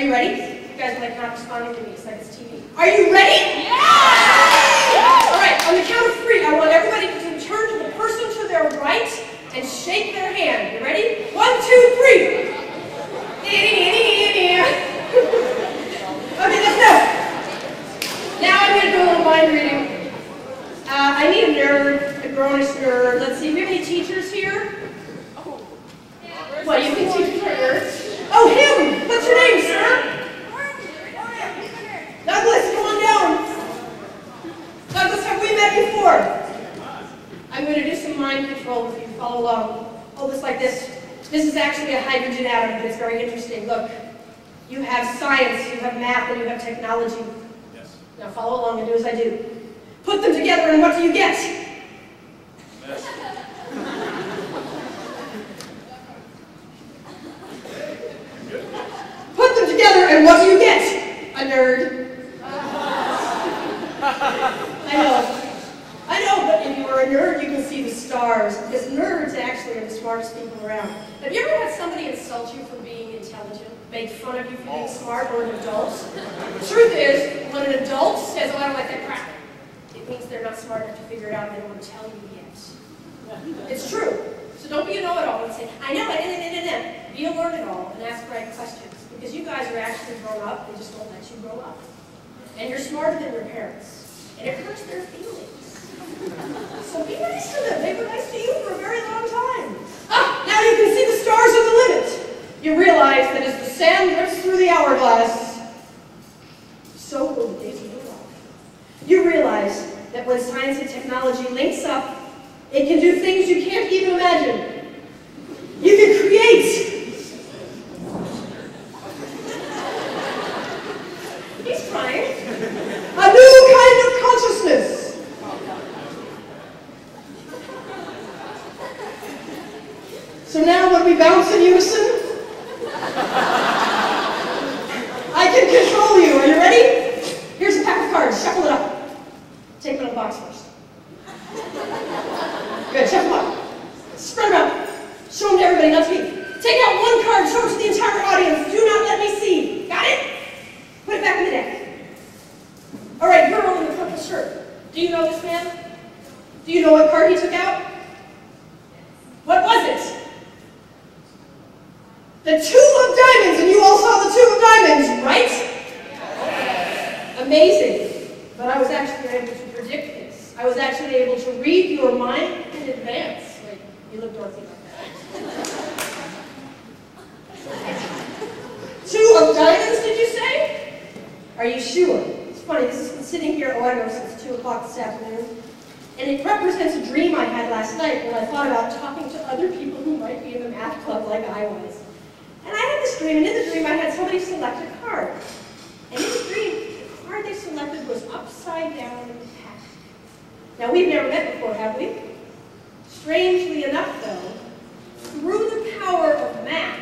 you ready? You guys are like not responding to me. It's like it's TV. Are you ready? Yeah! All right, on the count of 3, I want everybody to turn to the person to their right and shake their hand. You ready? 1, 2, 3. Okay, let's go. Now I'm going to do a little mind reading. I need a nerd, a grownish nerd. Let's see, do we have any teachers here? What, you think teachers are nerds? Oh, him! What's your name, sir? Douglas, come on down. Douglas, have we met before? I'm going to do some mind control with you. Follow along. Hold this like this. This is actually a hydrogen atom, but it's very interesting. Look, you have science, you have math, and you have technology. Yes. Now follow along and do as I do. Put them together and what do you get? Yes. Put them together and what do you get? A nerd. I know, but if you are a nerd, you can see the stars, because nerds actually are the smartest people around. Have you ever had somebody insult you for being intelligent, make fun of you for being smart, or an adult? The truth is, when an adult says, oh, I don't like that crap, it means they're not smart enough to figure it out and they don't want to tell you yet. It's true. So don't be a know-it-all and say, I know it, Be a learn-it-all and ask the right questions, because you guys are actually grown up, they just won't let you grow up. And you're smarter than your parents, and it hurts their feelings. So be nice to them. They were nice to you for a very long time. Ah, now you can see the stars are the limit. You realize that as the sand drifts through the hourglass, so will the days of your life. You realize that when science and technology links up, it can do things you can't even imagine. You can create. He's trying. A new kind of consciousness. So now when we bounce in unison, I can control you. Are you ready? Here's a pack of cards. Shuffle it up. Take them in the box first. Good. Shuffle them up. Spread them out. Show them to everybody, not to me. Take out one card. Show it to the entire audience. Do not let me see. Got it? Put it back in the deck. All right, girl in the purple shirt. Do you know this man? Do you know what card he took out? What was it? The 2 of diamonds, and you all saw the 2 of diamonds, right? Yes. Amazing. But I was actually able to predict this. I was actually able to read your mind in advance. Wait, you look dorky like that. 2 of diamonds, did you say? Are you sure? It's funny, this has been sitting here, I know, since 2 o'clock this afternoon. And it represents a dream I had last night when I thought about talking to other people who might be in the math club like I was. And I had this dream, and in the dream I had somebody select a card. And in the dream, the card they selected was upside down in the pack. Now we've never met before, have we? Strangely enough, though, through the power of math,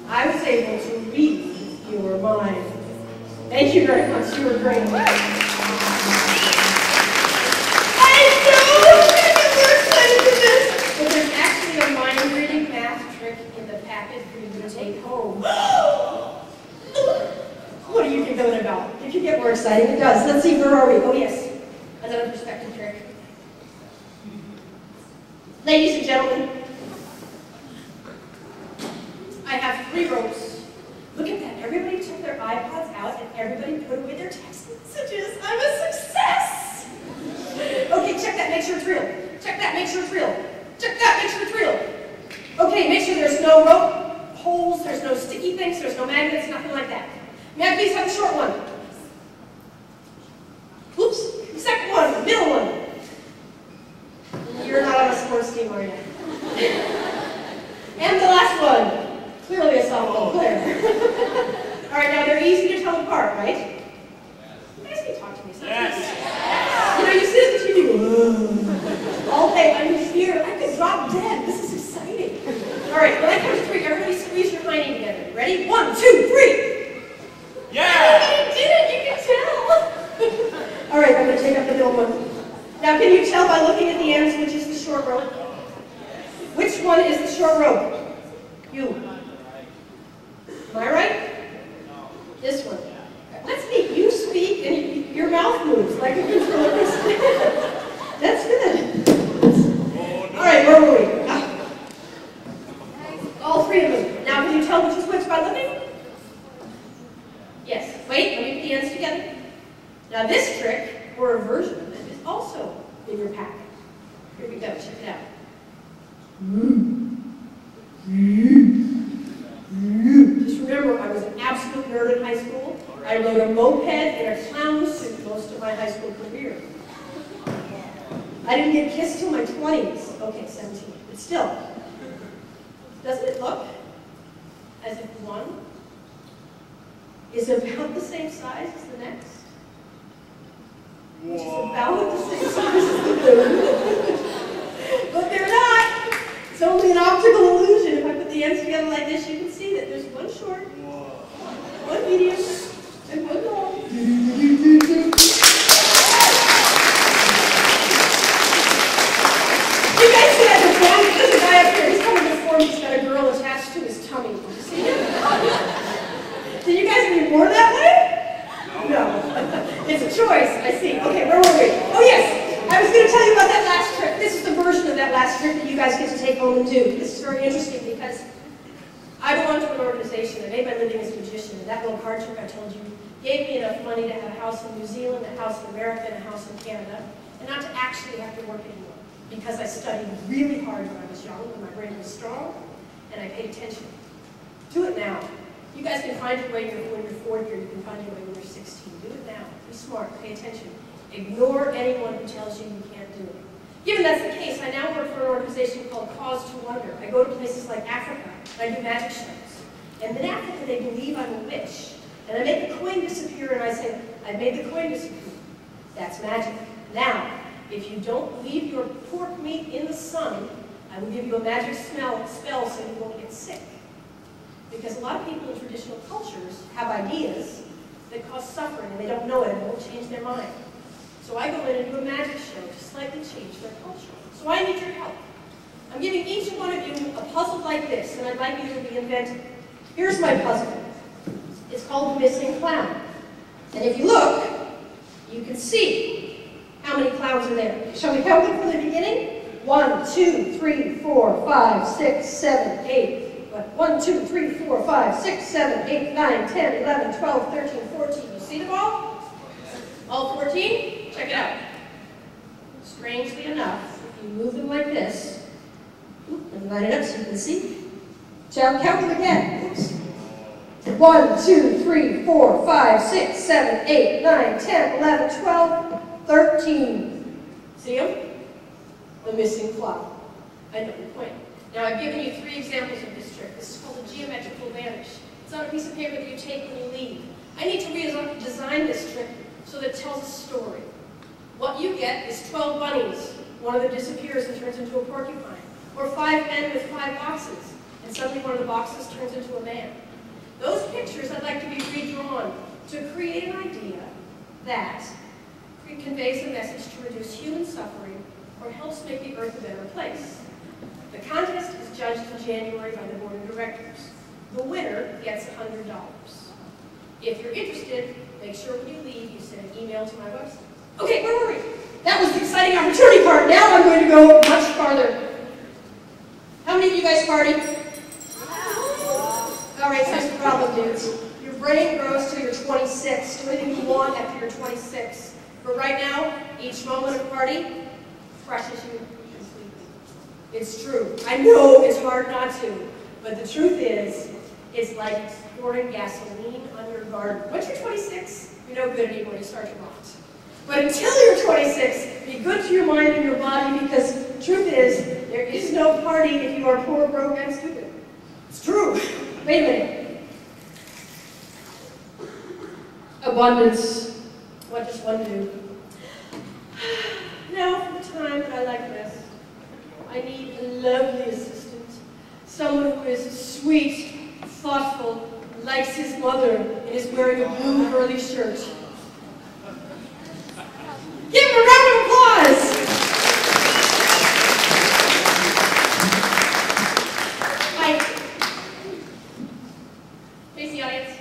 I was able to read your mind. Thank you very much. You were great. I know! I'm so excited for this! But there's actually a mind-reading math trick in the package for you to take home. What do you think of it about? It can get more exciting. It does. Let's see, where are we? Oh, yes. Another perspective trick. Ladies and gentlemen, I have 3 ropes. Look at that. Everybody took their iPods out and everybody put away their text messages. I'm a success! Okay, check that. Make sure it's real. Check that. Make sure it's real. Check that. Make sure it's real. Okay, make sure there's no rope holes, there's no sticky things, there's no magnets, nothing like that. May I please have the short one? Oops. The second one, the middle one. You're not on a sports team, are you? And the last one. Clearly a softball player. All right, now they're easy to tell apart, right? You guys can talk to me sometimes. Yes. You know, you sit at the TV, all day, I'm here. I could drop dead. This is exciting. All right, when I count to 3, everybody squeeze your hiney together. Ready? 1, 2, 3. Yeah! You did it, you can tell. All right, I'm going to take up the middle one. Now, can you tell by looking at the ends which is the short rope? Which one is the short rope? You. Am I right? This one. Let's meet. You speak and your mouth moves like a ventriloquist. That's good. All right, where were we? All three of them. Now, can you tell which is which by looking? Yes. Wait, let me put the ends together. Now, this trick, or a version of it, is also in your packet. Here we go. Check it out. Just remember, I was an absolute nerd in high school. I rode a moped in a clown suit most of my high school career. I didn't get kissed till my 20s. Okay, 17. But still, doesn't it look as if one is about the same size as the next? Which is about the same size as the moon. But they're not. It's only an optical illusion. If I put the ends together like this, you can see that there's one short, one medium, and one long. You guys see that perform? There's a guy up here. He's coming to perform. He's got a girl attached to his tummy. Did you see him? Did you guys be born that way? No. It's a choice. I see. Okay, where were we? Oh, yes. I was going to tell you about that last trick. This is the version of that last trick that you guys get to take home and do. This is very interesting because I belong to an organization that made my living as a magician, and that little card trick I told you gave me enough money to have a house in New Zealand, a house in America, and a house in Canada, and not to actually have to work anymore because I studied really hard when I was young, when my brain was strong, and I paid attention. Do it now. You guys can find your way when you're 40, or you can find your way when you're 16. Do it now. Be smart. Pay attention. Ignore anyone who tells you you can't do it. Given that's the case, I now work for an organization called KAST. I go to places like Africa, and I do magic shows. And in Africa, they believe I'm a witch. And I make the coin disappear, and I say, I made the coin disappear. That's magic. Now, if you don't leave your pork meat in the sun, I will give you a magic spell so you won't get sick. Because a lot of people in traditional cultures have ideas that cause suffering, and they don't know it, and it won't change their mind. So I go in and do a magic show to slightly change their culture. So I need your help. I'm giving each one of you a puzzle like this, and I'd like you to be inventive. Here's my puzzle. It's called The Missing Clown. And if you look, you can see how many clowns are there. Shall we count them from the beginning? 1, 2, 3, 4, 5, 6, 7, 8. 1, 2, 3, 4, 5, 6, 7, 8, 9, 10, 11, 12, 13, 14. You see them all? All 14? Check it out. Strangely enough, if you move them like this, and line it up so you can see. Shall count them again. Oops. 1, 2, 3, 4, 5, 6, 7, 8, 9, 10, 11, 12, 13. See them? The missing clown. I know your point. Now I've given you 3 examples of this trick. This is called a geometrical vanish. It's on a piece of paper that you take when you leave. I need to redesign this trick so that it tells a story. What you get is 12 bunnies. One of them disappears and turns into a porcupine. Or 5 men with 5 boxes, and suddenly one of the boxes turns into a man. Those pictures I'd like to be redrawn to create an idea that conveys a message to reduce human suffering or helps make the earth a better place. The contest is judged in January by the board of directors. The winner gets $100. If you're interested, make sure when you leave you send an email to my website. Okay, where were we? That was the exciting opportunity part. Now I'm going to go much farther. How many of you guys party? All right, so here's the problem, dudes. Your brain grows till you're 26. Do anything you want after you're 26. But right now, each moment of party crushes you completely. It's true. I know it's hard not to, but the truth is, it's like pouring gasoline on your garden. Once you're 26, you're no good anymore. You start to rot. But until you're 26, be good to your mind and your body, because the truth is, there is no party if you are poor, broke, and stupid. It's true. Wait a minute. Abundance. What does one do? Now, for the time that I like best, I need a lovely assistant. Someone who is sweet, thoughtful, likes his mother, and is wearing a blue curly shirt. Give him a round of applause! Hi. Face the audience.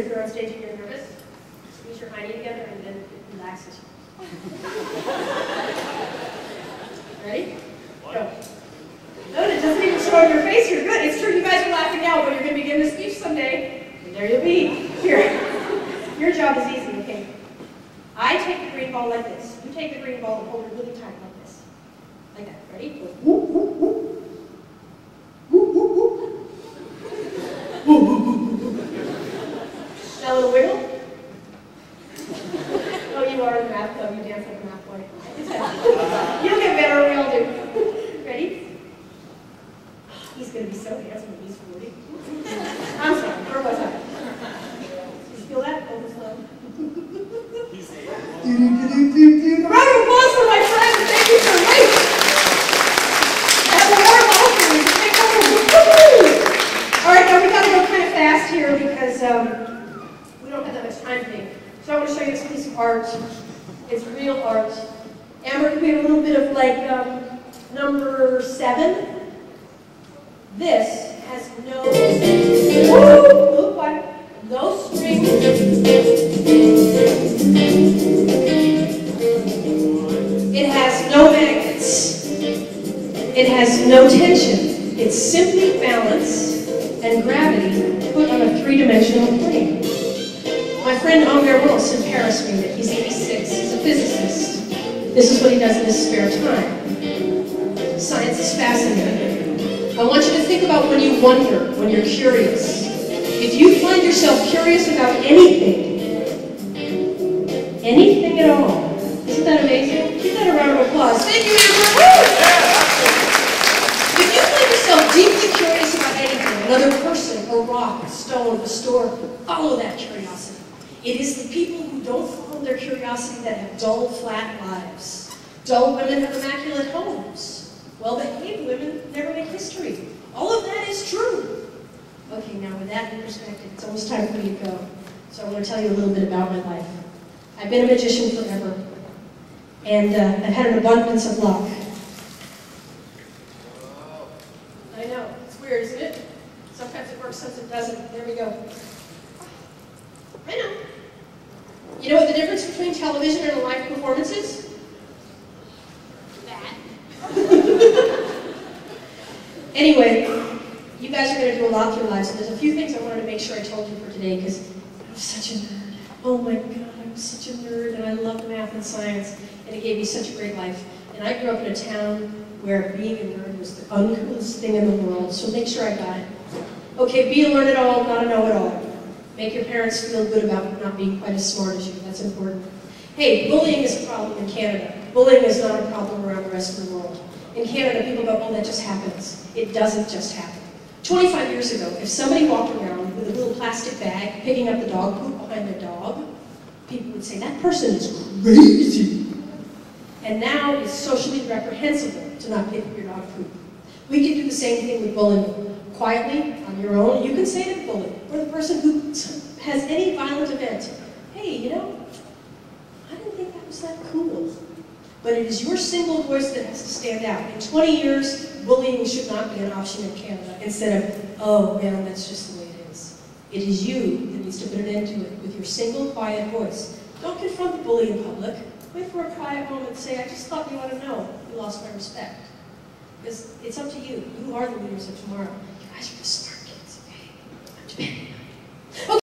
if you're on stage and you're nervous, squeeze your hiney together and then it relaxes you. Ready? Go. No, it doesn't even show on your face. You're good. It's true, you guys are laughing now, but you're going to be giving a speech someday. And there you'll be. Here. Your job is easy, okay? I take the green ball like this. You take the green ball and hold it really tight like this. Like that. Ready? Go. Whoop, whoop, whoop. Whoop, whoop, whoop. Whoop, whoop, whoop. Now a little wiggle. Oh, you are in the math club. You dance like a math boy. You'll get better, we all do. Ready? He's going to be so handsome when he's 40. I'm sorry, where was I? Did you feel that? Over slow. A round of applause for my friend. Thank you so much. Have a warm welcome. All right, now we got to go kind of fast here because we don't have that much time today. So I want to show you this piece of art. It's real art. And we're going to be a little bit of like number 7. This has no, no strings. It has no magnets. It has no tension. It's simply balance and gravity put on a 3-dimensional plane. My friend Omer Willis in Paris made it. He's 86. He's a physicist. This is what he does in his spare time. Science is fascinating. I want you to think about when you wonder, when you're curious. If you find yourself curious about anything at all, isn't that amazing? Give that a round of applause. Thank you, Amber. If you find yourself deeply curious about anything, another person, a rock, a stone, a store, follow that curiosity. It is the people who don't follow their curiosity that have dull, flat lives. Dull women have immaculate homes. Well-behaved women never make history. All of that is true. Okay, now with that in perspective, it's almost time for me to go. So I want to tell you a little bit about my life. I've been a magician forever, and I've had an abundance of luck. I know, it's weird, isn't it? Sometimes it works, sometimes it doesn't. There we go. I know. You know what the difference between television and a live performance is? Anyway, you guys are going to do a lot with your lives, and there's a few things I wanted to make sure I told you for today, because I'm such a nerd. Oh my God, I'm such a nerd, and I love math and science, and it gave me such a great life. And I grew up in a town where being a nerd was the uncoolest thing in the world, so make sure I got it. Okay, be a learn-it-all, not a know-it-all. Make your parents feel good about not being quite as smart as you. That's important. Hey, bullying is a problem in Canada. Bullying is not a problem around the rest of the world. In Canada, people go, oh, that just happens. It doesn't just happen. 25 years ago, if somebody walked around with a little plastic bag picking up the dog poop behind their dog, people would say, that person is crazy. And now it's socially reprehensible to not pick up your dog poop. We can do the same thing with bullying. Quietly, on your own, you can say to the bully, or the person who has any violent event, hey, you know, I didn't think that was that cool. But it is your single voice that has to stand out. In 20 years, bullying should not be an option in Canada, instead of, oh man, that's just the way it is. It is you that needs to put an end to it with your single, quiet voice. Don't confront the bully in public. Wait for a quiet moment and say, I just thought you ought to know. You lost my respect. Because it's up to you. You are the leaders of tomorrow. You guys are the